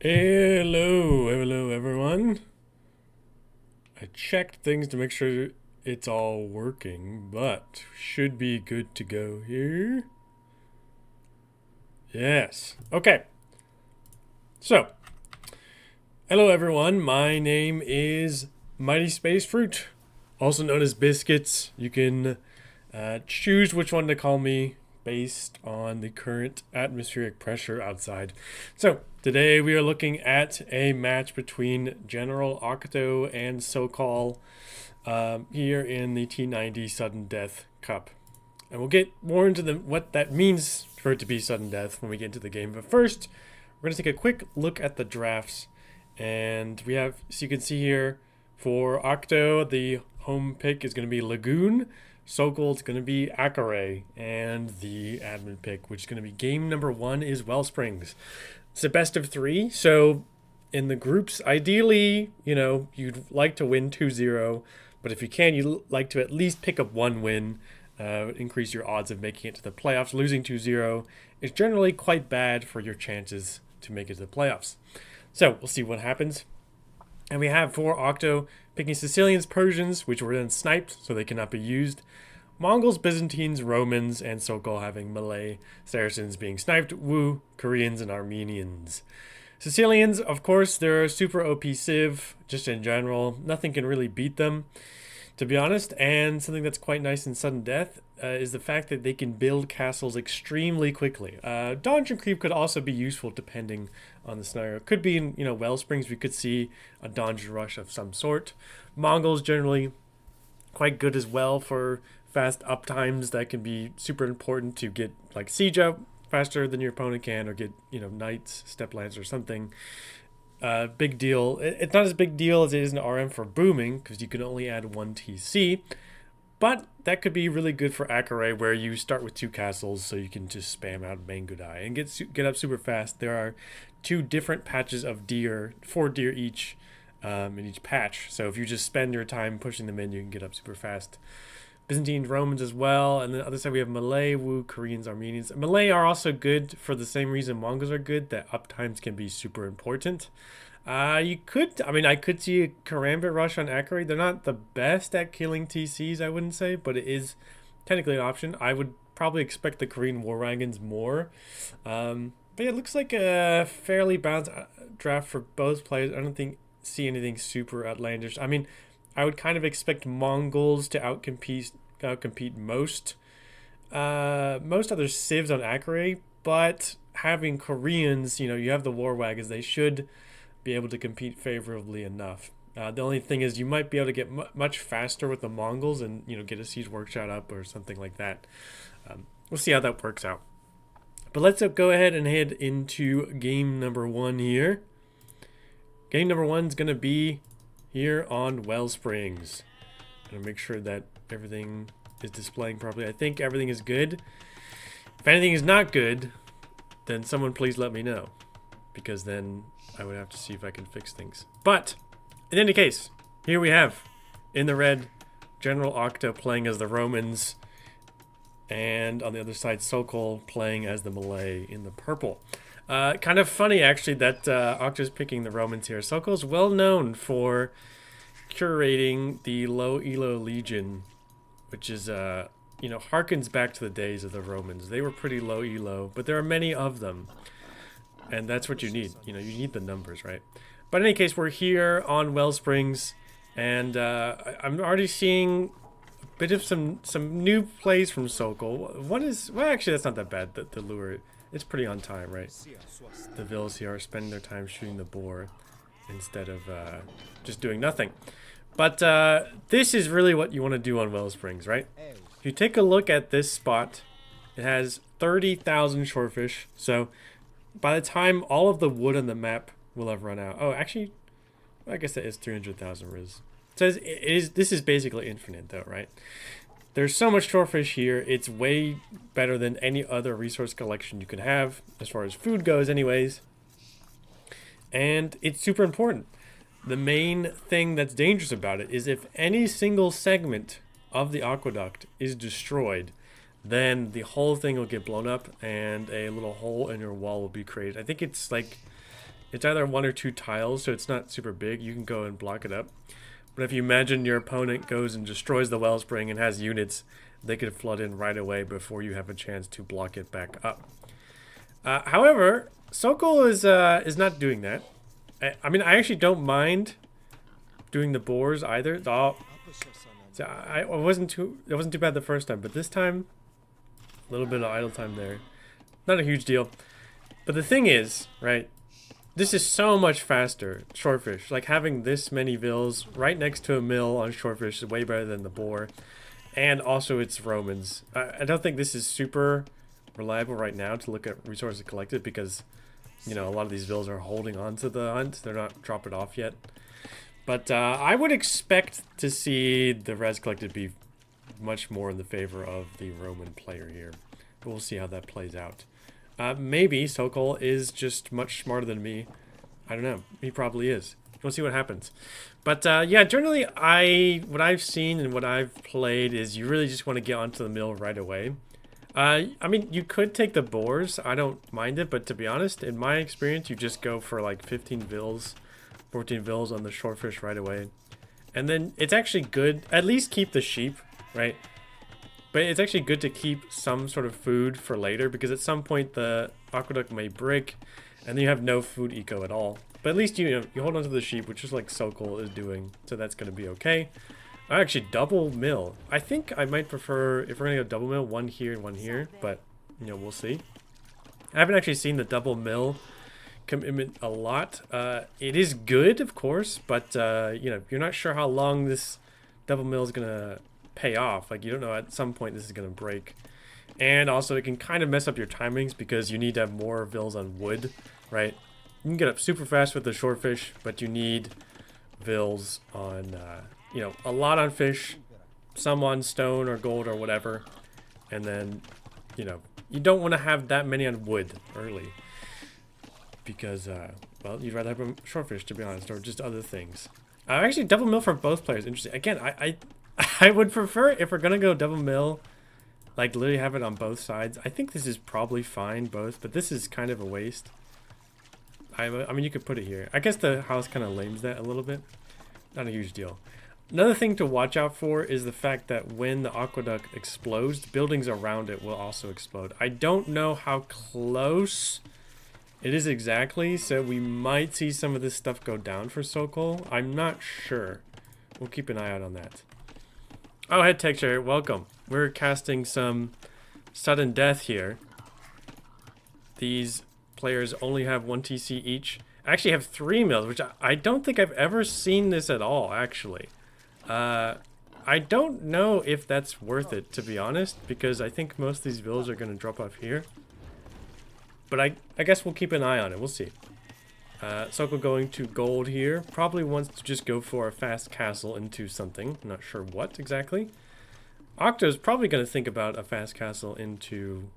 Hello everyone. I checked things to make sure it's all working, but should be good to go here. Yes. Okay. So, hello everyone. My name is Mighty Space Fruit, also known as Biscuits. You can choose which one to call me based on the current atmospheric pressure outside. So, today we are looking at a match between General Octo and Sokół here in the T90 Sudden Death Cup. And we'll get more into what that means for it to be sudden death when we get into the game. But first, we're going to take a quick look at the drafts. And we have, so you can see here, for Octo, the home pick is going to be Lagoon. Sokół is going to be Akare, and the admin pick, which is going to be game number 1, is Wellsprings. It's a best of 3, so in the groups, ideally, you'd like to win 2-0, but if you can, you'd like to at least pick up 1 win, increase your odds of making it to the playoffs. Losing 2-0 is generally quite bad for your chances to make it to the playoffs. So we'll see what happens. And we have for Octo picking Sicilians, Persians, which were then sniped, so they cannot be used. Mongols, Byzantines, Romans, and Sokół having Malay, Saracens being sniped, Wu, Koreans, and Armenians. Sicilians, of course, they're super OP Civ, just in general. Nothing can really beat them, to be honest. And something that's quite nice in Sudden Death is the fact that they can build castles extremely quickly. Dodge and Creep could also be useful depending on the scenario. It could be in, Wellsprings, we could see a Dodge rush of some sort. Mongols generally quite good as well for fast up times that can be super important to get like siege out faster than your opponent can, or get, knights, step lance, or something. Big deal. It's not as big deal as it is in RM for booming, because you can only add 1 TC. But that could be really good for Akare, where you start with 2 castles, so you can just spam out Bangudai and get up super fast. There are 2 different patches of deer, 4 deer each in each patch. So if you just spend your time pushing them in, you can get up super fast. Byzantines, Romans as well. And then the other side we have Malay, Wu, Koreans, Armenians. Malay are also good for the same reason Mongols are good, that uptimes can be super important. I could see a Karambit rush on Akare. They're not the best at killing TCs, I wouldn't say, but it is technically an option. I would probably expect the Korean War Wagons more. But yeah, it looks like a fairly balanced draft for both players. I don't see anything super outlandish. I mean, I would kind of expect Mongols to outcompete most other civs on Akare, but having Koreans, you have the War Wagons, they should be able to compete favorably enough. The only thing is you might be able to get much faster with the Mongols and, get a siege workshop up or something like that. We'll see how that works out. But let's go ahead and head into game number 1 here. Game number 1 is going to be here on Wellsprings. I'm going to make sure that everything is displaying properly. I think everything is good. If anything is not good, then someone please let me know, because then I would have to see if I can fix things. But in any case, here we have in the red General Octo playing as the Romans, and on the other side Sokół playing as the Malay in the purple. Kind of funny actually that Octo's picking the Romans here. Sokół's well known for curating the low elo legion, which is harkens back to the days of the Romans. They were pretty low elo, but there are many of them. And that's what you need. You need the numbers, right? But in any case, we're here on Wellsprings, and I'm already seeing a bit of some new plays from Sokół. Well, actually, that's not that bad. The lure, it's pretty on time, right? The Vills here are spending their time shooting the boar instead of just doing nothing. But this is really what you want to do on Wellsprings, right? If you take a look at this spot, it has 30,000 shorefish, so by the time all of the wood on the map will have run out. Oh, actually, I guess that is 300,000 riz. It says this is basically infinite though, right? There's so much shorefish here. It's way better than any other resource collection you could have, as far as food goes anyways. And it's super important. The main thing that's dangerous about it is if any single segment of the aqueduct is destroyed, then the whole thing will get blown up and a little hole in your wall will be created. I think it's like It's either 1 or 2 tiles, so it's not super big. You can go and block it up. But if you imagine your opponent goes and destroys the wellspring and has units, they could flood in right away before you have a chance to block it back up. However, Sokół is not doing that. I mean, I actually don't mind doing the boars either. It wasn't too bad the first time, but this time, a little bit of idle time there. Not a huge deal. But the thing is, right, this is so much faster, Shortfish. Like, having this many vills right next to a mill on Shortfish is way better than the boar. And also it's Romans. I don't think this is super reliable right now to look at resources collected because, you know, a lot of these vills are holding on to the hunt. They're not dropping it off yet. But I would expect to see the res collected be much more in the favor of the Roman player here. But we'll see how that plays out. Maybe Sokół is just much smarter than me. I don't know. He probably is. We'll see what happens. But yeah, generally, what I've seen and what I've played is you really just want to get onto the mill right away. I mean, you could take the boars. I don't mind it, but to be honest, in my experience, you just go for like 15 vills, 14 vills on the Shortfish right away. And then it's actually good. At least keep the sheep, right? But it's actually good to keep some sort of food for later because at some point the aqueduct may break and then you have no food eco at all. But at least you hold on to the sheep, which is like Sokół is doing, so that's going to be okay. Actually, double mill. I think I might prefer, if we're going to go double mill, 1 here and 1 here, but, you know, we'll see. I haven't actually seen the double mill commitment a lot. It is good, of course, but, you know, you're not sure how long this double mill is going to pay off. Like, you don't know, at some point this is going to break. And also, it can kind of mess up your timings because you need to have more vills on wood, right? You can get up super fast with the Shortfish, but you need vills on, you know, a lot on fish, some on stone or gold or whatever. And then, you know, you don't want to have that many on wood early. Because, well, you'd rather have a Shortfish, to be honest, or just other things. Actually, double mill for both players. Interesting. Again, I would prefer, if we're going to go double mill, like literally have it on both sides. I think this is probably fine, both, but this is kind of a waste. I mean, you could put it here. I guess the house kind of lames that a little bit. Not a huge deal. Another thing to watch out for is the fact that when the aqueduct explodes, buildings around it will also explode. I don't know how close it is exactly, so we might see some of this stuff go down for Sokół. I'm not sure. We'll keep an eye out on that. Oh, hey, Texture, welcome. We're casting some sudden death here. These players only have 1 TC each. I actually have 3 mills, which I don't think I've ever seen this at all, actually. I don't know if that's worth it, to be honest, because I think most of these villas are going to drop off here. But I guess we'll keep an eye on it. We'll see. Sokół going to gold here. Probably wants to just go for a fast castle into something. I'm not sure what exactly. Octo is probably going to think about a fast castle into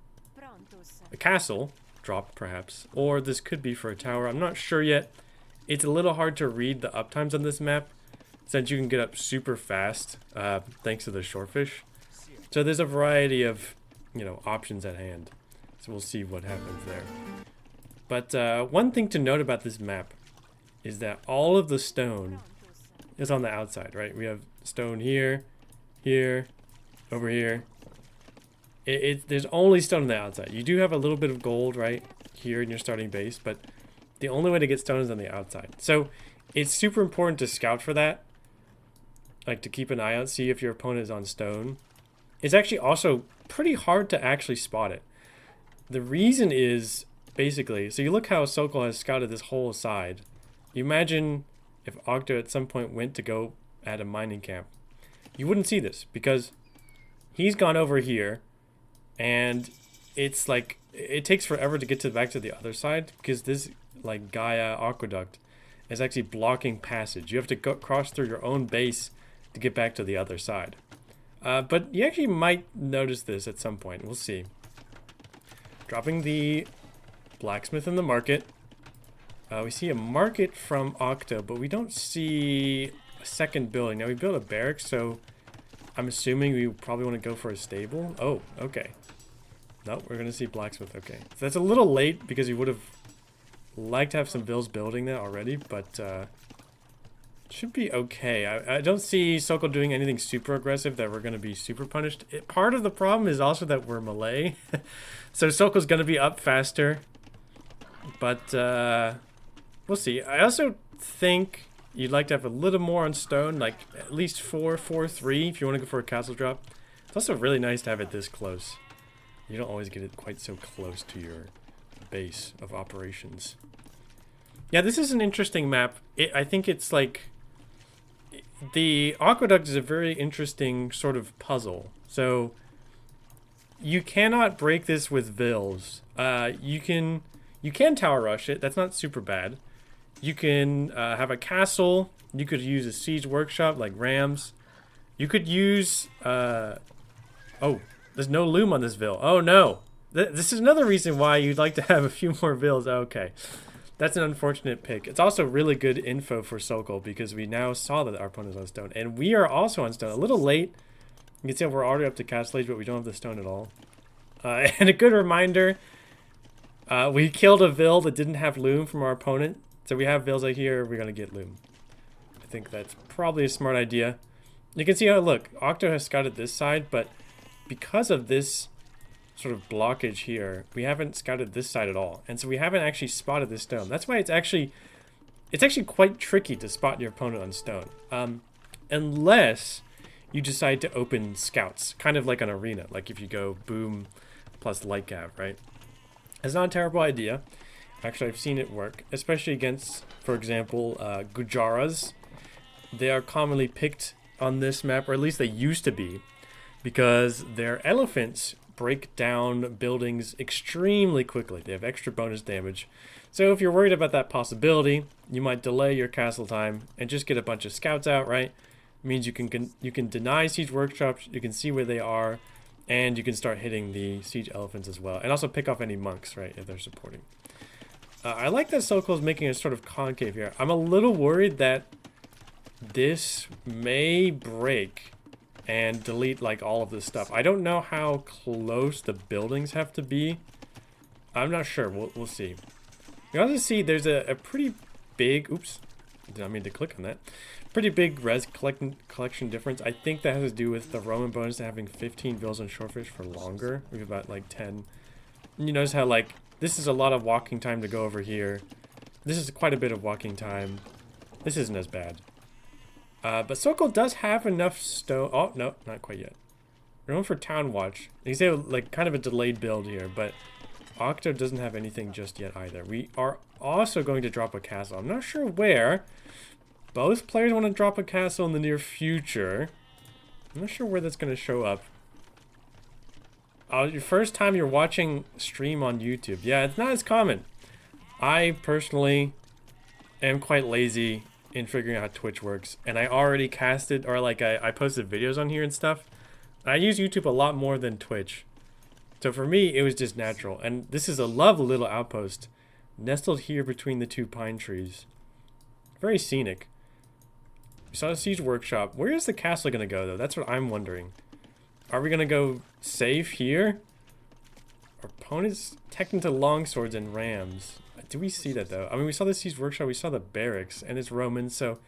a castle drop, perhaps. Or this could be for a tower. I'm not sure yet. It's a little hard to read the uptimes on this map, since you can get up super fast, thanks to the Shortfish. So there's a variety of, you know, options at hand. So we'll see what happens there. But one thing to note about this map is that all of the stone is on the outside, right? We have stone here, here, over here. There's only stone on the outside. You do have a little bit of gold right here in your starting base, but the only way to get stone is on the outside. So it's super important to scout for that. Like, to keep an eye out, see if your opponent is on stone. It's actually also pretty hard to actually spot it. The reason is, basically, so you look how Sokół has scouted this whole side. You imagine if Octo at some point went to go at a mining camp. You wouldn't see this, because he's gone over here, and it's like, it takes forever to get back to the other side, because this, like, Gaia aqueduct is actually blocking passage. You have to go cross through your own base to get back to the other side. But you actually might notice this at some point. We'll see. Dropping the blacksmith in the market. We see a market from Octo, but we don't see a second building. Now we built a barracks, so I'm assuming we probably want to go for a stable. Oh, okay. No, we're going to see blacksmith. Okay. So that's a little late because we would have like to have some vills building that already, but should be okay. I don't see Sokół doing anything super aggressive that we're going to be super punished. Part of the problem is also that we're melee. So Sokół's going to be up faster. But we'll see. I also think you'd like to have a little more on stone, like at least 4, 4, 3 if you want to go for a castle drop. It's also really nice to have it this close. You don't always get it quite so close to your base of operations. Yeah, this is an interesting map. I think it's like... The aqueduct is a very interesting sort of puzzle. So you cannot break this with vills. You can tower rush it. That's not super bad. You can have a castle. You could use a siege workshop like rams. You could use... oh, there's no loom on this vill. Oh no. This is another reason why you'd like to have a few more vills. Okay. That's an unfortunate pick. It's also really good info for Sokół because we now saw that our opponent is on stone. And we are also on stone. A little late. You can see we're already up to castle age, but we don't have the stone at all. And a good reminder, we killed a vill that didn't have loom from our opponent. So we have vills out here, we're going to get loom. I think that's probably a smart idea. You can see how, look, Octo has scouted this side, but because of this sort of blockage here, we haven't scouted this side at all, and so we haven't actually spotted this stone. That's why it's actually quite tricky to spot your opponent on stone, unless you decide to open scouts, kind of like an arena, like if you go boom plus light gap, right? It's not a terrible idea. Actually, I've seen it work, especially against, for example, Gujaras. They are commonly picked on this map, or at least they used to be, because their elephants break down buildings extremely quickly. They have extra bonus damage. So if you're worried about that possibility, you might delay your castle time and just get a bunch of scouts out, right? It means you can deny siege workshops, you can see where they are, and you can start hitting the siege elephants as well. And also pick off any monks, right, if they're supporting. I like that Sokół is making a sort of concave here. I'm a little worried that this may break and delete like all of this stuff. I don't know how close the buildings have to be. I'm not sure. We'll see. You also see there's a pretty big... Oops. Did not mean to click on that. Pretty big res collection difference. I think that has to do with the Roman bonus to having 15 vills on shorefish for longer. We have about like 10. And you notice how like this is a lot of walking time to go over here. This is quite a bit of walking time. This isn't as bad. But Sokół does have enough stone. Oh, no, not quite yet. We're going for Town Watch. You say like kind of a delayed build here, but Octo doesn't have anything just yet either. We are also going to drop a castle. I'm not sure where. Both players want to drop a castle in the near future. I'm not sure where that's going to show up. Your first time you're watching stream on YouTube. Yeah, it's not as common. I personally am quite lazy in figuring out how Twitch works, and I already casted, or like I posted videos on here and stuff. I use YouTube a lot more than Twitch, so for me it was just natural. And this is a lovely little outpost nestled here between the two pine trees. Very scenic. We saw a siege workshop. Where is the castle gonna go though? That's what I'm wondering. Are we gonna go safe here? Our opponent's tech into longswords and rams. Do we see that though? I mean, we saw the siege workshop, we saw the barracks, and it's Roman, so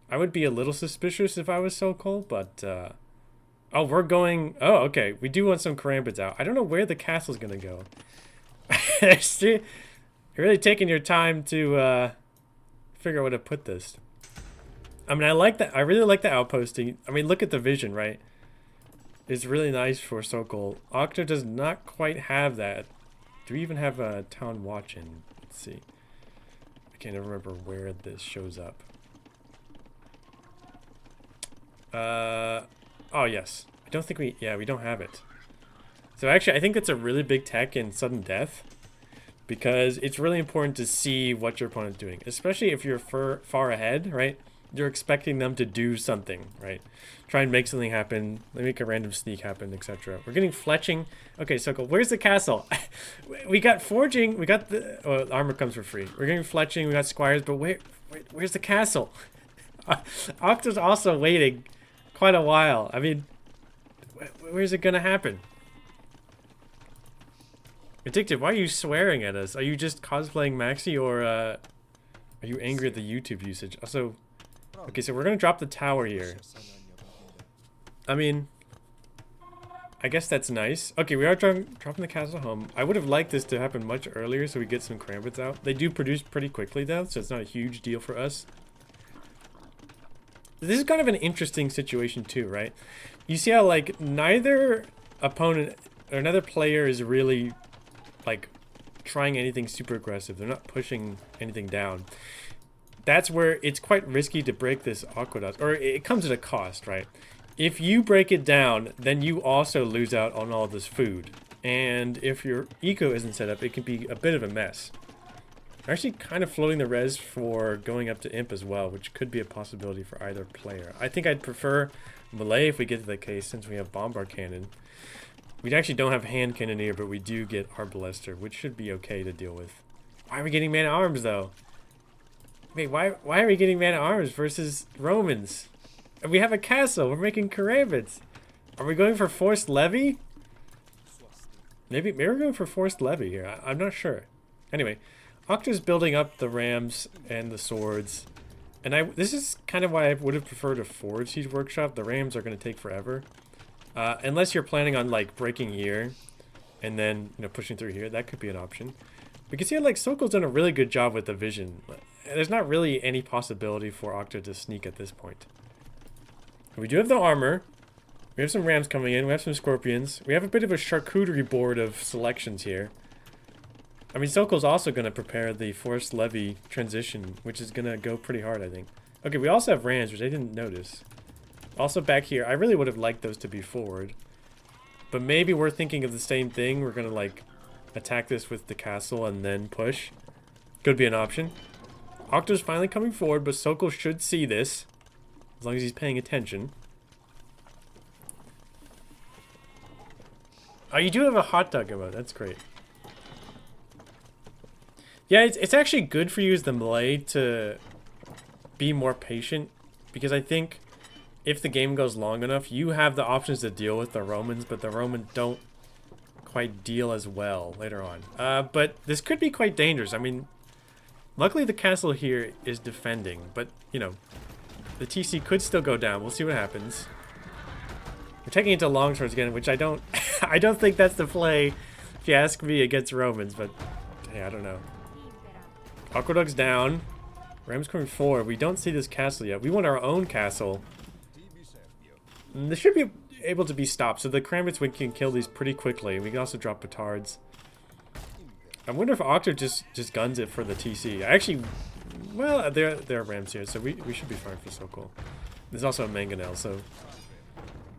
I would be a little suspicious if I was Sokół, but oh, we're going... Oh, okay. We do want some karambits out. I don't know where the castle's gonna go. You're really taking your time to figure out where to put this. I mean, I like that. I really like the outposting. I mean, look at the vision, right? It's really nice for Sokół. Octo does not quite have that. Do we even have a town watch in? Let's see. I can't even remember where this shows up. Oh yes. I don't think we... Yeah, we don't have it. So actually, I think that's a really big tech in sudden death, because it's really important to see what your opponent's doing, especially if you're far ahead, right? You're expecting them to do something, right? Try and make something happen. They make a random sneak happen, etc. We're getting fletching. Okay, Sokół, where's the castle? We got forging. We got the... Oh, armor comes for free. We're getting fletching. We got squires, but where's the castle? Octo's also waiting quite a while. I mean, where's it gonna happen? Addicted, why are you swearing at us? Are you just cosplaying Maxi, or are you angry at the YouTube usage? Also, okay, so we're gonna drop the tower here. I mean, I guess that's nice. Okay, we are dropping the castle home. I would have liked this to happen much earlier so we get some Krambits out. They do produce pretty quickly though, so it's not a huge deal for us. This is kind of an interesting situation too, right? You see how, like, neither opponent or another player is really, like, trying anything super aggressive. They're not pushing anything down. That's where it's quite risky to break this aqueduct, or it comes at a cost, right? If you break it down, then you also lose out on all this food. And if your eco isn't set up, it can be a bit of a mess. I'm actually kind of floating the res for going up to imp as well, which could be a possibility for either player. I think I'd prefer melee if we get to the case, since we have bombard cannon. We actually don't have hand cannoneer, but we do get arbalister, which should be okay to deal with. Why are we getting man-at-arms though? Wait, why are we getting man-at-arms versus Romans? We have a castle. We're making Krambits. Are we going for forced levy? Maybe we're going for forced levy here. I'm not sure. Anyway, Octo's building up the rams and the swords. And this is kind of why I would have preferred a forward siege workshop. The rams are going to take forever. Unless you're planning on, like, breaking here and then, you know, pushing through here. That could be an option. We can see, like, Sokół's done a really good job with the vision. There's not really any possibility for Octo to sneak at this point. We do have the armor. We have some rams coming in. We have some scorpions. We have a bit of a charcuterie board of selections here. I mean, Sokół's also going to prepare the forced levy transition, which is going to go pretty hard, I think. Okay, we also have rams, which I didn't notice. Also back here, I really would have liked those to be forward. But maybe we're thinking of the same thing. We're going to, like, attack this with the castle and then push. Could be an option. Octo's finally coming forward, but Sokół should see this. As long as he's paying attention. Oh, you do have a hot dog emote. That's great. Yeah, it's actually good for you as the melee to be more patient. Because I think if the game goes long enough, you have the options to deal with the Romans, but the Romans don't quite deal as well later on. But this could be quite dangerous. I mean, luckily the castle here is defending, but, you know, the TC could still go down. We'll see what happens. We're taking it to long swords again, which I don't I don't think that's the play, if you ask me, against Romans, but hey, I don't know. Aqueduct's down. Rams coming forward. We don't see this castle yet. We want our own castle. And this should be able to be stopped, so the Krambits, we can kill these pretty quickly. We can also drop petards. I wonder if Octo just guns it for the TC. I actually... Well, there are rams here, so we should be fine for Sokół. There's also a mangonel, so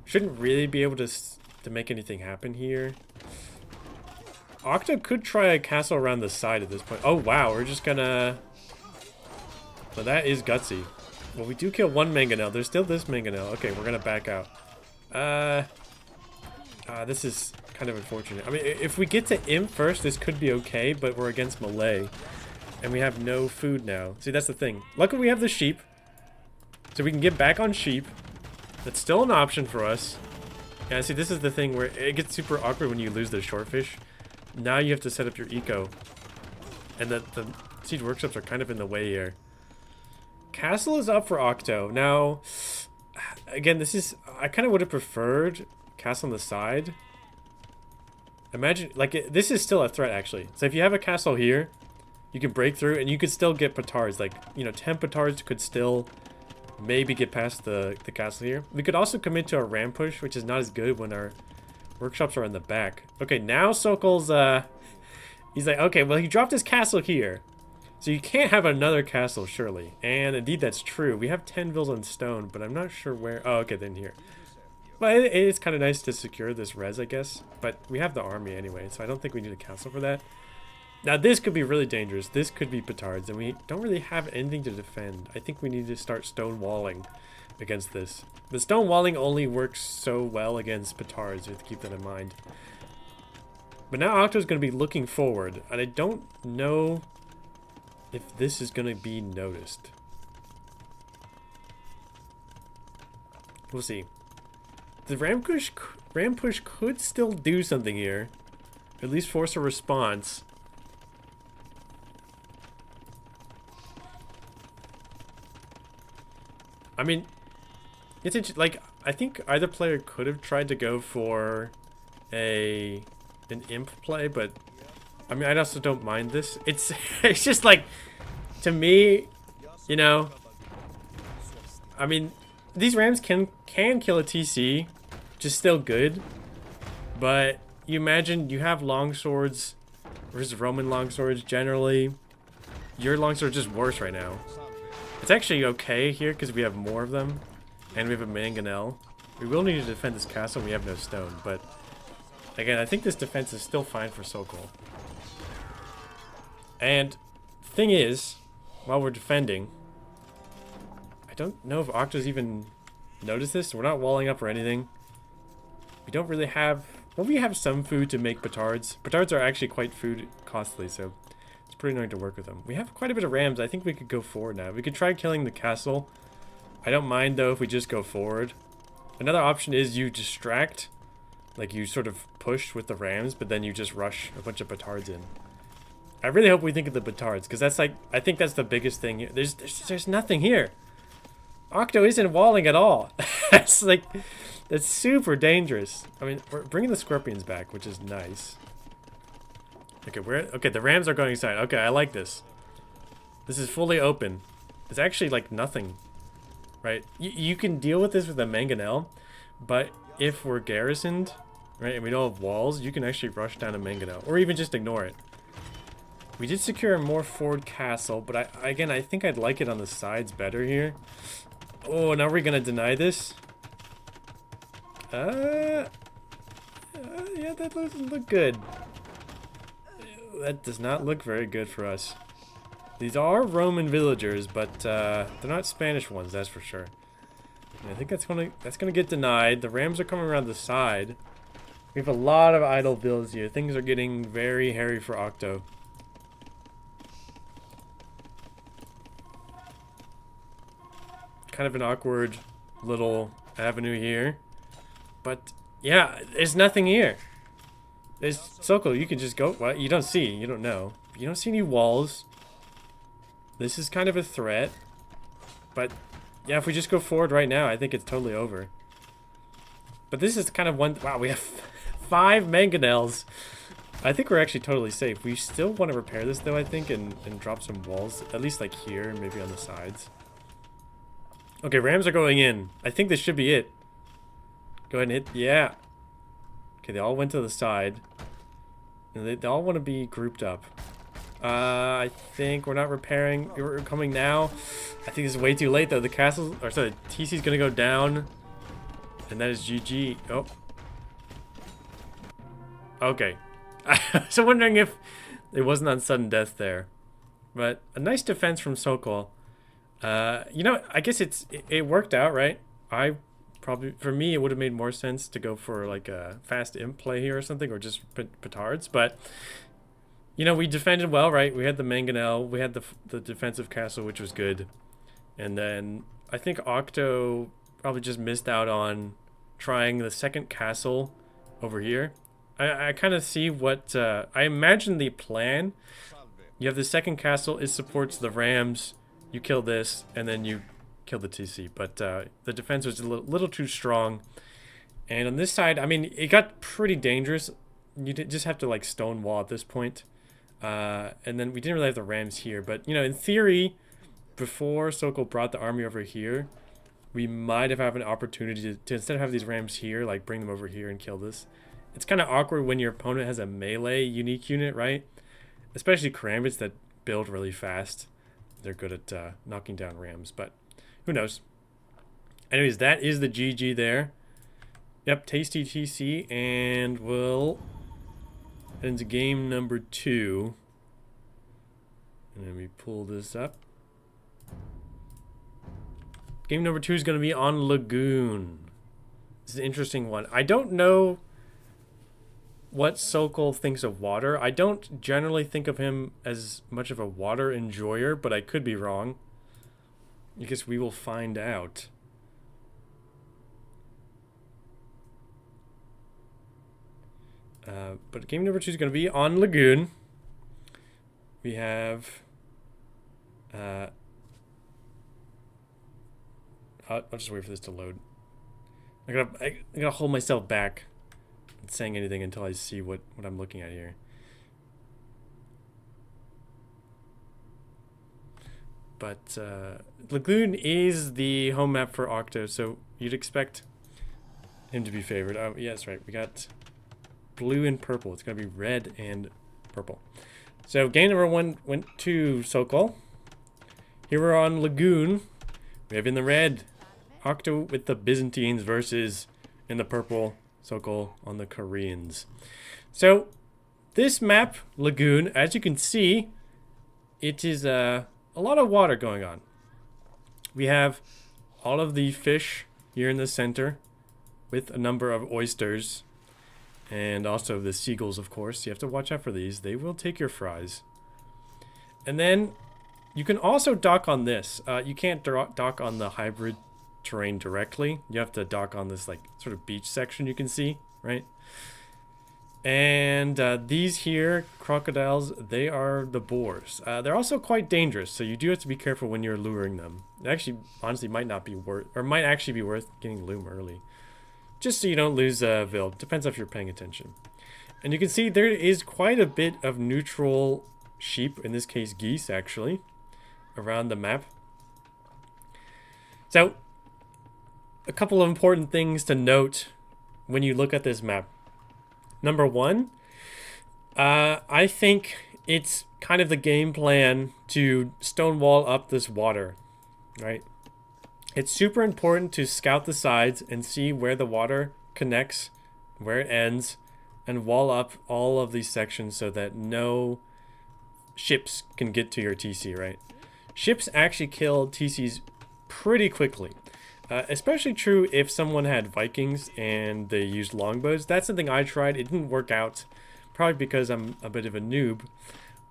shouldn't really be able to make anything happen here. Octo could try a castle around the side at this point. Oh wow, we're just gonna... So that is gutsy. Well, we do kill one mangonel. There's still this mangonel. Okay, we're gonna back out. This is kind of unfortunate. I mean, if we get to imp first, this could be okay, but we're against melee. And we have no food now. See, that's the thing. Luckily, we have the sheep. So we can get back on sheep. That's still an option for us. Yeah, see, this is the thing where it gets super awkward when you lose the shortfish. Now you have to set up your eco. And the siege workshops are kind of in the way here. Castle is up for Octo. Now, again, this is... I kind of would have preferred castle on the side. Imagine, like, this is still a threat, actually. So if you have a castle here... You can break through, and you could still get petards. Like, you know, 10 petards could still maybe get past the castle here. We could also commit to a ram push, which is not as good when our workshops are in the back. Okay, now Sokół's, he's like, okay, well, he dropped his castle here. So you can't have another castle, surely. And indeed, that's true. We have 10 villas on stone, but I'm not sure where. Oh, okay, then here. But it's kind of nice to secure this res, I guess. But we have the army anyway, so I don't think we need a castle for that. Now this could be really dangerous. This could be petards, and we don't really have anything to defend. I think we need to start stonewalling against this. The stonewalling only works so well against petards. You have to keep that in mind. But now Octo's going to be looking forward, and I don't know if this is going to be noticed. We'll see. The ram push could still do something here. At least force a response. I mean, it's like, I think either player could have tried to go for an imp play, but I mean, I also don't mind this. It's it's just like, to me, you know, I mean, these Rams can kill a TC, which is still good, but you imagine you have longswords versus Roman longswords generally. Your longsword is just worse right now. It's actually okay here because we have more of them, and we have a mangonel. We will need to defend this castle. We have no stone, but again, I think this defense is still fine for Sokół. And thing is, while we're defending, I don't know if Octo's even noticed this. We're not walling up or anything. We don't really have... Well, we have some food to make petards. Petards are actually quite food costly, so it's pretty annoying to work with them. We have quite a bit of rams. I think we could go forward now. We could try killing the castle. I don't mind, though, if we just go forward. Another option is you distract. Like, you sort of push with the rams, but then you just rush a bunch of petards in. I really hope we think of the petards, because that's like... I think that's the biggest thing here. There's nothing here. Octo isn't walling at all. That's like... That's super dangerous. I mean, we're bringing the scorpions back, which is nice. Okay, okay, the rams are going inside. Okay, I like this. This is fully open. It's actually like nothing, right? You can deal with this with a mangonel, but if we're garrisoned, right, and we don't have walls, you can actually rush down a mangonel, or even just ignore it. We did secure a more forward castle, but again, I think I'd like it on the sides better here. Oh, now we're gonna deny this? Yeah, that doesn't look good. That does not look very good for us. These are Roman villagers, but they're not Spanish ones, that's for sure. And I think that's gonna get denied. The rams are coming around the side. We have a lot of idle builds here. Things are getting very hairy for Octo. Kind of an awkward little avenue here. But, yeah, there's nothing here. There's Sokół, you can just go. What? You don't see. You don't know. You don't see any walls. This is kind of a threat. But, yeah, if we just go forward right now, I think it's totally over. But this is kind of one... Wow, we have 5 mangonels. I think we're actually totally safe. We still want to repair this, though, I think, and drop some walls. At least, like, here, maybe on the sides. Okay, rams are going in. I think this should be it. Go ahead and hit, yeah. Okay, they all went to the side. And they all want to be grouped up. I think we're not repairing. We're coming now. I think this is way too late, though. The castle, or sorry, the TC's gonna go down. And that is GG. Oh. Okay. I was wondering if it wasn't on sudden death there. But a nice defense from Sokół. You know, I guess it worked out, right? For me, it would have made more sense to go for like a fast imp play here or something, or just petards. But, you know, we defended well, right? We had the mangonel, we had the defensive castle, which was good. And then I think Octo probably just missed out on trying the second castle over here. I kind of see what, I imagine the plan. You have the second castle, it supports the rams, you kill this, and then you kill the TC, but the defense was a little too strong. And on this side, I mean, it got pretty dangerous. You just have to like stone wall at this point. And then we didn't really have the rams here, but you know, in theory, before Sokół brought the army over here, we might have had an opportunity to instead of have these rams here, like bring them over here and kill this. It's kind of awkward when your opponent has a melee unique unit, right? Especially Karambits that build really fast. They're good at knocking down rams, but who knows? Anyways, that is the GG there. Yep, tasty TC, and we'll head into game number 2. And then we pull this up. Game number 2 is going to be on Lagoon. This is an interesting one. I don't know what Sokół thinks of water. I don't generally think of him as much of a water enjoyer, but I could be wrong. I guess we will find out. But game number 2 is going to be on Lagoon. We have... I'll just wait for this to load. I gotta hold myself back from saying anything until I see what I'm looking at here. But Lagoon is the home map for Octo, so you'd expect him to be favored. Oh, yeah, that's right. We got blue and purple. It's gonna be red and purple. So game number 1 went to Sokół. Here we're on Lagoon. We have in the red Octo with the Byzantines versus in the purple Sokół on the Koreans. So this map, Lagoon, as you can see, it is a lot of water going on. We have all of the fish here in the center with a number of oysters and also the seagulls, of course. You have to watch out for these. They will take your fries. And then you can also dock on this. You can't dock on the hybrid terrain directly. You have to dock on this like sort of beach section you can see, right? And these here crocodiles, they are the boars. They're also quite dangerous, so you do have to be careful when you're luring them. It actually honestly might not be worth, or might actually be worth getting loom early, just so you don't lose Vil. Depends if you're paying attention. And you can see there is quite a bit of neutral sheep, in this case geese actually, around the map. So a couple of important things to note when you look at this map. Number 1, I think it's kind of the game plan to stonewall up this water, right? It's super important to scout the sides and see where the water connects, where it ends, and wall up all of these sections so that no ships can get to your TC, right? Ships actually kill TCs pretty quickly. Especially true if someone had Vikings and they used longbows. That's something I tried. It didn't work out, probably because I'm a bit of a noob.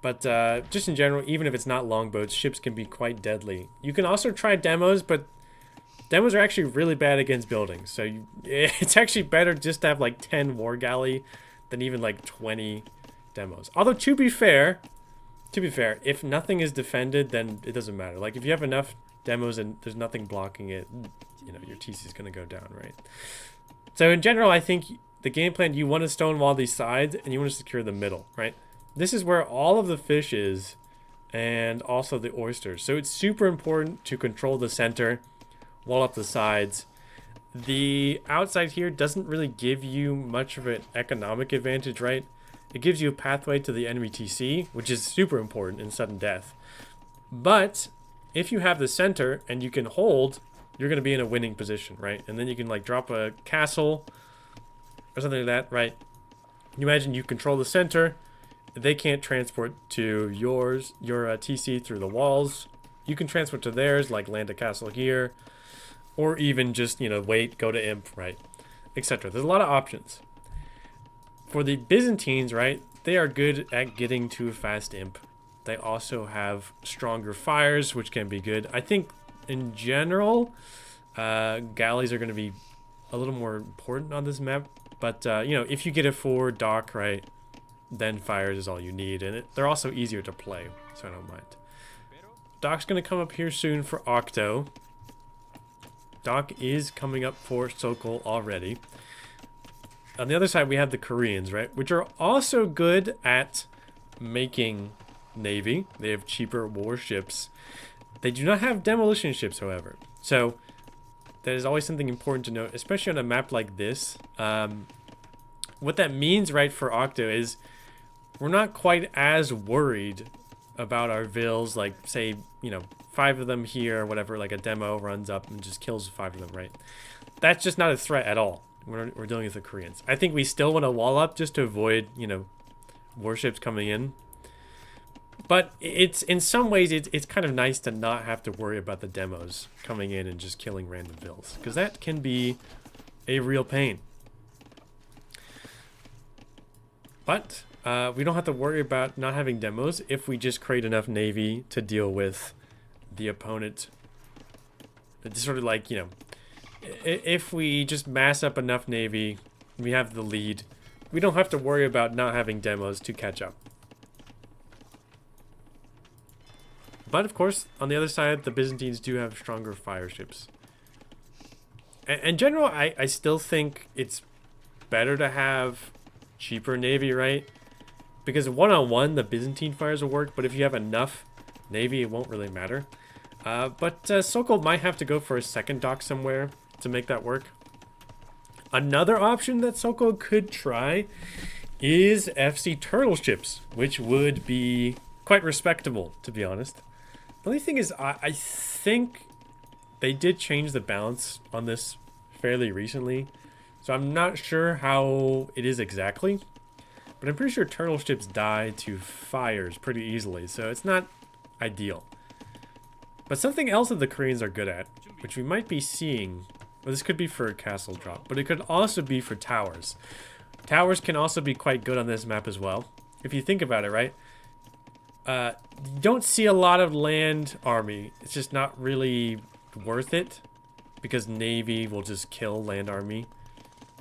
But just in general, even if it's not longbows, ships can be quite deadly. You can also try demos, but demos are actually really bad against buildings. So it's actually better just to have like 10 war galley than even like 20 demos. Although to be fair, if nothing is defended, then it doesn't matter. Like if you have enough demos and there's nothing blocking it, you know, your TC is going to go down, right? So in general, I think the game plan, you want to stonewall these sides and you want to secure the middle, right? This is where all of the fish is and also the oysters. So it's super important to control the center, wall up the sides. The outside here doesn't really give you much of an economic advantage, right? It gives you a pathway to the enemy TC, which is super important in sudden death. But if you have the center and you can hold, you're going to be in a winning position, right? And then you can like drop a castle or something like that, right? You imagine you control the center. They can't transport to your TC through the walls. You can transport to theirs, like land a castle here, or even just, you know, wait, go to imp, right? Etc. There's a lot of options. For the Byzantines, right, they are good at getting to a fast imp. They also have stronger fires, which can be good. I think in general, galleys are going to be a little more important on this map. But, you know, if you get a forward dock, right, then fires is all you need. And they're also easier to play, so I don't mind. Dock's going to come up here soon for Octo. Dock is coming up for Sokół already. On the other side, we have the Koreans, right, which are also good at making navy. They have cheaper warships. They do not have demolition ships, however. So that is always something important to note, especially on a map like this. What that means, right, for Octo is we're not quite as worried about our Vils, like, say, you know, 5 of them here or whatever, like a demo runs up and just kills 5 of them, right? That's just not a threat at all. We're dealing with the Koreans. I think we still want to wall up just to avoid, you know, warships coming in. But it's in some ways it's kind of nice to not have to worry about the demos coming in and just killing random Vils, because that can be a real pain. But we don't have to worry about not having demos if we just create enough navy to deal with the opponent. It's sort of like, you know, if we just mass up enough navy, we have the lead, we don't have to worry about not having demos to catch up. But of course, on the other side, the Byzantines do have stronger fire ships. In general, I still think it's better to have cheaper navy, right? Because one-on-one, the Byzantine fires will work, but if you have enough navy, it won't really matter. But Sokół might have to go for a second dock somewhere to make that work. Another option that Sokół could try is FC turtle ships, which would be quite respectable, to be honest. The only thing is, I think they did change the balance on this fairly recently, so I'm not sure how it is exactly, but I'm pretty sure turtle ships die to fires pretty easily, so it's not ideal. But something else that the Koreans are good at, which we might be seeing, well, this could be for a castle drop, but it could also be for towers. Towers can also be quite good on this map as well, if you think about it, right? You don't see a lot of land army. It's just not really worth it because navy will just kill land army.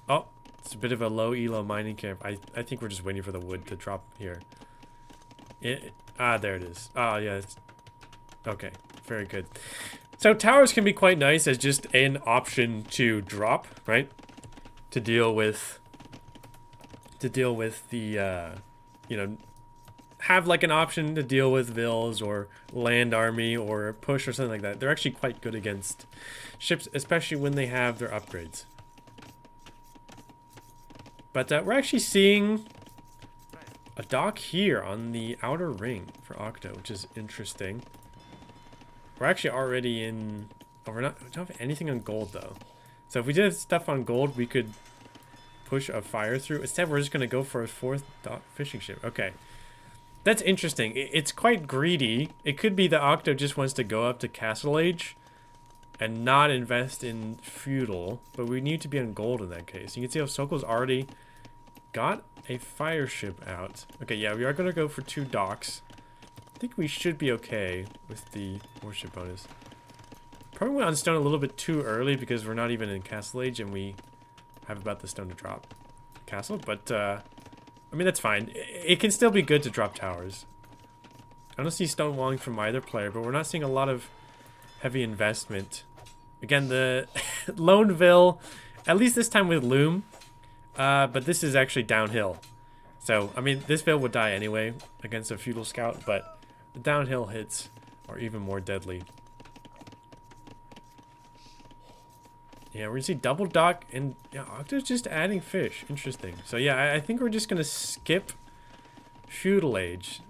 Oh, it's a bit of a low elo mining camp. I think we're just waiting for the wood to drop here. There it is. Oh, yeah. Okay, very good. So towers can be quite nice as just an option to drop, right? To deal with the, you know, have like an option to deal with vills or land army or push or something like that. They're actually quite good against ships, especially when they have their upgrades. But we're actually seeing a dock here on the outer ring for Octo, which is interesting. We're actually already in... Oh, we don't have anything on gold, though. So if we did stuff on gold, we could push a fire through. Instead, we're just going to go for a fourth dock fishing ship. Okay. That's interesting. It's quite greedy. It could be that Octo just wants to go up to Castle Age and not invest in feudal, but we need to be on gold in that case. You can see how Sokół's already got a fire ship out. Okay, yeah, we are going to go for 2 docks. I think we should be okay with the warship bonus. Probably went on stone a little bit too early because we're not even in Castle Age and we have about the stone to drop castle, but I mean, that's fine. It can still be good to drop towers. I don't see stonewalling from either player, but we're not seeing a lot of heavy investment. Again, the lone vill, at least this time with loom, but this is actually downhill. So, I mean, this vill would die anyway against a feudal scout, but the downhill hits are even more deadly. Yeah, we're gonna see double dock, and yeah, Octo's just adding fish. Interesting. So yeah, I think we're just gonna skip feudal age.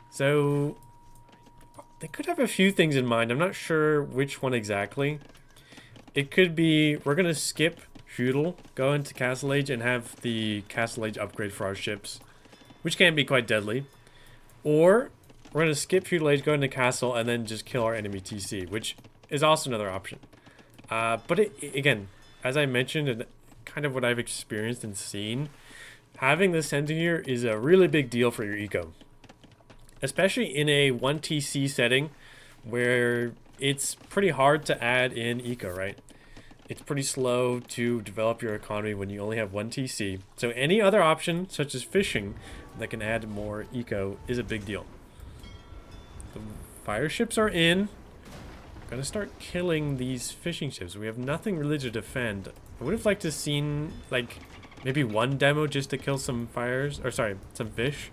So they could have a few things in mind. I'm not sure which one exactly. It could be we're gonna skip feudal, go into Castle Age, and have the Castle Age upgrade for our ships, which can be quite deadly. Or we're gonna skip feudal age, go into castle, and then just kill our enemy TC, which is also another option. But again, as I mentioned, and kind of what I've experienced and seen, having the center here is a really big deal for your eco. Especially in a 1TC setting where it's pretty hard to add in eco, right? It's pretty slow to develop your economy when you only have 1TC. So any other option, such as fishing, that can add more eco is a big deal. The fire ships are in. Gotta start killing these fishing ships. We have nothing really to defend. I would have liked to seen like maybe one demo just to kill some fires, or sorry, some fish.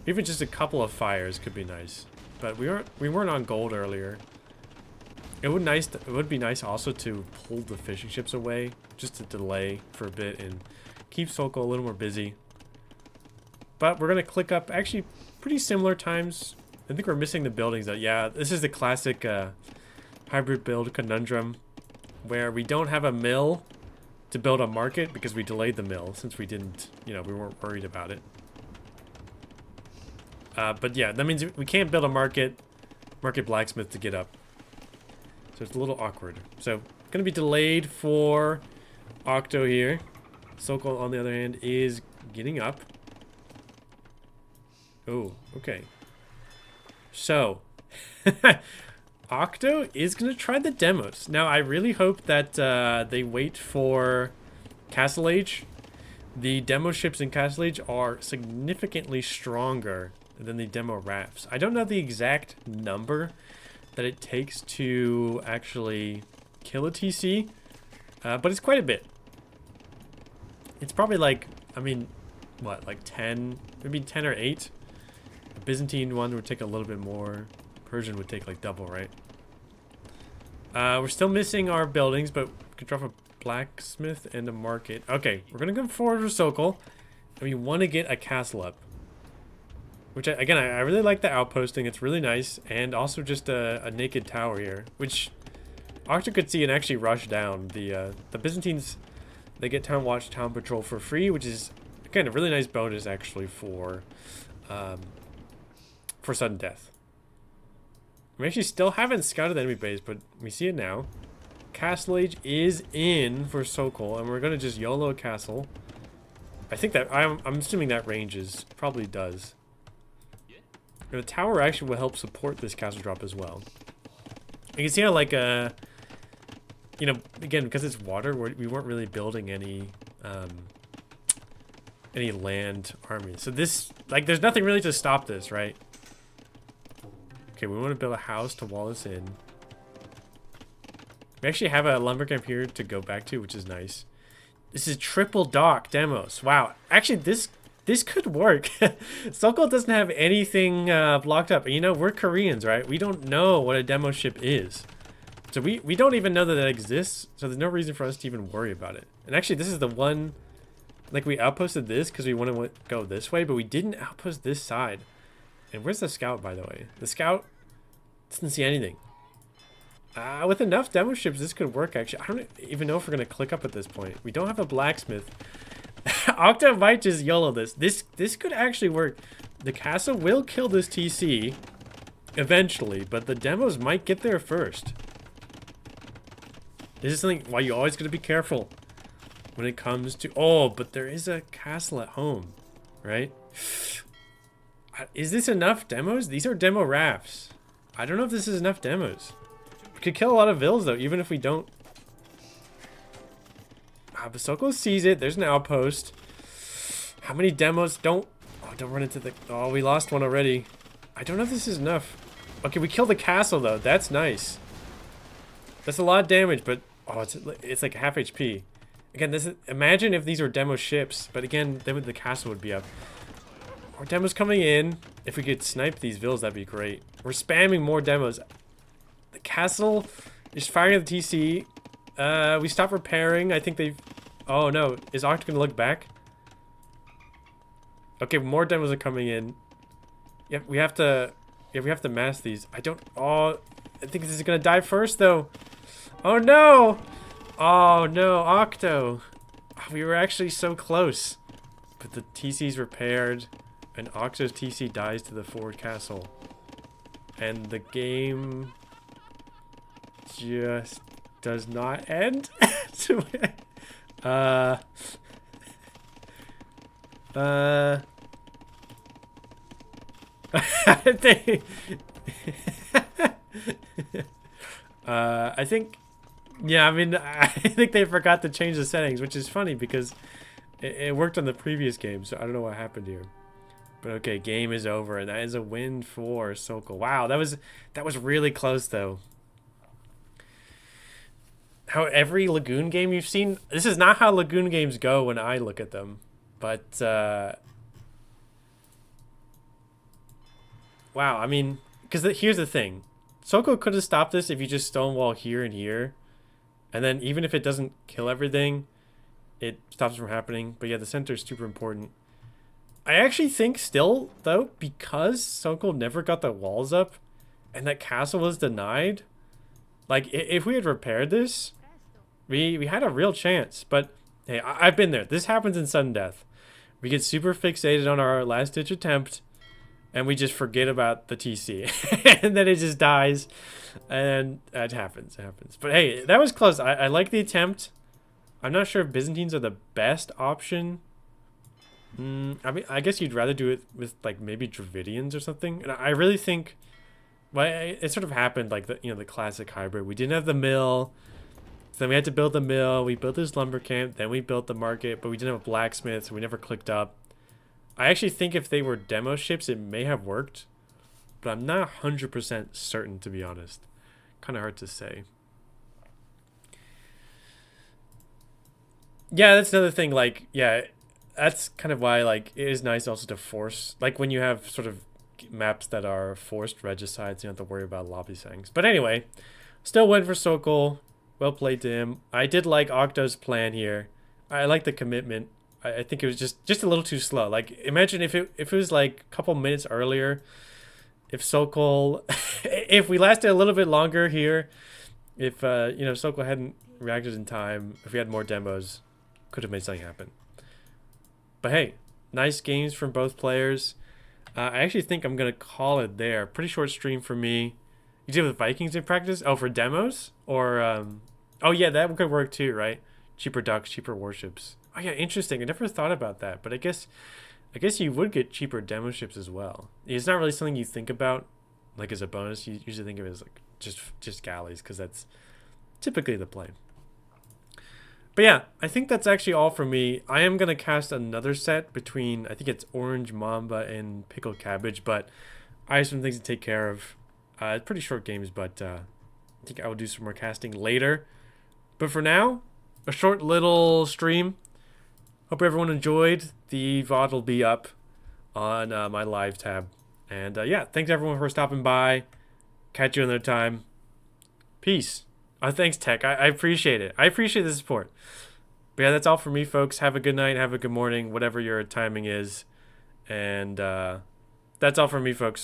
Even just a couple of fires could be nice. But we weren't on gold earlier. It would be nice also to pull the fishing ships away, just to delay for a bit and keep Sokół a little more busy. But we're gonna click up actually pretty similar times. I think we're missing the buildings though. Yeah, this is the classic hybrid build conundrum where we don't have a mill to build a market because we delayed the mill since we didn't, you know, we weren't worried about it. But yeah, that means we can't build a market blacksmith to get up. So it's a little awkward. So gonna be delayed for Octo here. Sokół on the other hand is getting up. Oh, okay. So, Octo is going to try the demos. Now, I really hope that they wait for Castle Age, the demo ships in Castle Age are significantly stronger than the demo rafts. I don't know the exact number that it takes to actually kill a TC, but it's quite a bit. It's probably like, I mean, what, like 10, maybe 10 or 8. The Byzantine one would take a little bit more. Persian would take like double, right? We're still missing our buildings, but we can drop a blacksmith and a market. Okay, we're gonna go forward with Sokół, and we want to get a castle up. Which, again, I really like the outposting. It's really nice, and also just a naked tower here, which Octo could see and actually rush down. The Byzantines, they get town watch, town patrol for free, which is, again, a really nice bonus actually for sudden death. We actually still haven't scouted the enemy base, but we see it now. Castle Age is in for Sokół, and we're gonna just YOLO a castle. I think that I'm assuming that ranges, probably does. And the tower actually will help support this castle drop as well. You can see how, like, you know, again, because it's water, we weren't really building any land armies. So this, like, there's nothing really to stop this, right? Okay, we want to build a house to wall this in. We actually have a lumber camp here to go back to, which is nice. This is triple dock demos. Wow, actually, this could work. Sokół doesn't have anything blocked up. You know, we're Koreans, right? We don't know what a demo ship is. So we don't even know that it exists. So there's no reason for us to even worry about it. And actually, this is the one, like, we outposted this because we want to go this way, but we didn't outpost this side. And where's the scout, by the way? The scout doesn't see anything. With enough demo ships, this could work, actually. I don't even know if we're going to click up at this point. We don't have a blacksmith. Octo might just YOLO this. This could actually work. The castle will kill this TC eventually, but the demos might get there first. This is something why you always got to be careful when it comes to... Oh, but there is a castle at home, right? Is this enough demos? These are demo rafts. I don't know if this is enough demos. We could kill a lot of vills, though, even if we don't... But Sokół sees it. There's an outpost. How many demos? Don't run into the... Oh, we lost one already. I don't know if this is enough. Okay, we killed the castle, though. That's nice. That's a lot of damage, but... Oh, it's like half HP. Again, this is... Imagine if these were demo ships, but again, then the castle would be up. More demos coming in. If we could snipe these vills, that'd be great. We're spamming more demos. The castle is firing at the TC. We stopped repairing. I think they've... Oh, no. Is Octo gonna look back? Okay, more demos are coming in. Yeah, we have to... Yeah, we have to mass these. I don't... Oh, I think this is gonna die first, though. Oh, no! Oh, no, Octo. We were actually so close. But the TC's repaired. And Octo's TC dies to the forward castle. And the game... just... does not end. I think, yeah, I mean, I think they forgot to change the settings, which is funny because it worked on the previous game, so I don't know what happened here. But okay, game is over, and that is a win for Sokół. Wow, that was really close, though. How every Lagoon game you've seen... This is not how Lagoon games go when I look at them. But, wow, I mean... Because here's the thing. Sokół could have stopped this if you just stonewall here and here. And then even if it doesn't kill everything, it stops from happening. But yeah, the center is super important. I actually think still, though, because Sokół never got the walls up and that castle was denied... Like, if we had repaired this, we had a real chance. But, hey, I've been there. This happens in sudden death. We get super fixated on our last-ditch attempt, and we just forget about the TC. And then it just dies, and it happens. It happens. But, hey, that was close. I like the attempt. I'm not sure if Byzantines are the best option. I mean, I guess you'd rather do it with, like, maybe Dravidians or something. And I really think... Well, it sort of happened like the classic hybrid. We didn't have the mill. then we had to build the mill. We built this lumber camp. Then we built the market, but we didn't have a blacksmith, so we never clicked up. I actually think if they were demo ships, it may have worked, but I'm not 100% certain, to be honest. Kind of hard to say. Yeah, that's another thing. Like, yeah, that's kind of why, like, it is nice also to force, like, when you have sort of maps that are forced regicides, you don't have to worry about lobby settings. But anyway, still win for Sokół. Well played to him. I did like Octo's plan here. I like the commitment. I think it was just a little too slow. Like, imagine if it was like a couple minutes earlier. If Sokół, if we lasted a little bit longer here, if you know, Sokół hadn't reacted in time, if we had more demos, could have made something happen. But hey, nice games from both players. I actually think I'm gonna call it there. Pretty short stream for me. You did with Vikings in practice? Oh, for demos? Or oh yeah, that could work too, right? Cheaper ducks, cheaper warships. Oh yeah, interesting. I never thought about that, but I guess you would get cheaper demo ships as well. It's not really something you think about, like as a bonus. You usually think of it as like just galleys, because that's typically the play. But yeah, I think that's actually all for me. I am gonna cast another set between, I think it's Orange Mamba and Pickled Cabbage, but I have some things to take care of. Pretty short games, but I think I will do some more casting later. But for now, a short little stream. Hope everyone enjoyed. The VOD will be up on my live tab. And yeah, thanks everyone for stopping by. Catch you another time. Peace. Thanks, Tech. I appreciate it. I appreciate the support. But yeah, that's all for me, folks. Have a good night. Have a good morning, whatever your timing is. And that's all for me, folks.